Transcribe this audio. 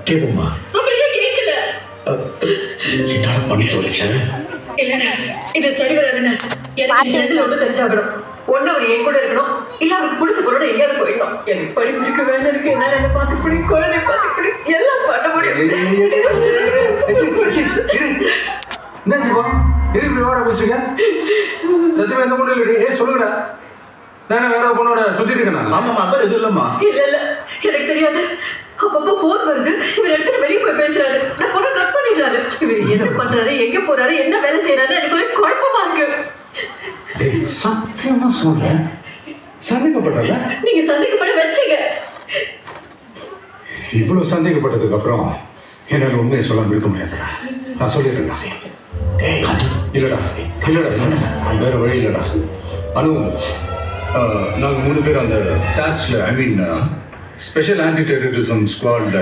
கேட்போமா? அப்படியே கேட்கல. என்னால பண்ணி தொலைச்சேன். இல்லண்ணா, இது சரி வராதுண்ணா. எனக்கு எதுல ஒண்ணு தெரிஞ்சாகணும். ஒண்ணு அவர் என் கூட இருக்கணும், இல்ல அவருக்கு பிடிச்ச பொருளோட எங்கேயாவது போயிடணும். எனக்கு படிப்புக்கு வேலை இருக்கு, என்னால என்ன பார்த்துப்படி, குழந்தை பார்த்துப்படி, எல்லாம் பண்ண முடியும். என்னாச்சுப்பா? எது இப்படி ஓர பேசுங்க? சத்தியமா எந்த கூட இல்லடி. சொல்லுங்கடா. நானே வேற பொண்ணோட சுத்திட்டு இருக்கேன். ஆமாம்மா, அதான் எதுவும் இல்லைம்மா. இல்ல இல்ல, எனக்கு தெரியாது. அப்பப்போ போன் வருது, இவர் எடுத்துட்டு வெளியே போய் பேசுறாரு. நான் பொண்ணு கட் பண்ணிடுறாரு. இவர் என்ன பண்றாரு, எங்க போறாரு, என்ன வேலை செய்யறாரு, எனக்கு ஒரு குழப்பமா இருக்கு. சத்தியமா சொல்றேன், சந்தேகப்பட்டல. நீங்க சந்தேகப்பட வச்சீங்க. இவ்வளவு சந்தேகப்பட்டதுக்கு அப்புறம் என்னால உண்மையை சொல்லாம இருக்க முடியாதுடா. நான் சொல்லிடுறேன்டா. இல்லடா வேற வழி இல்லடா. அனு, நாங்கள் 3 பேர் அந்த சார்ஜ்ல, ஐ மீன் ஸ்பெஷல் ஆன்டி டெரரிசம் ஸ்குவாட்ல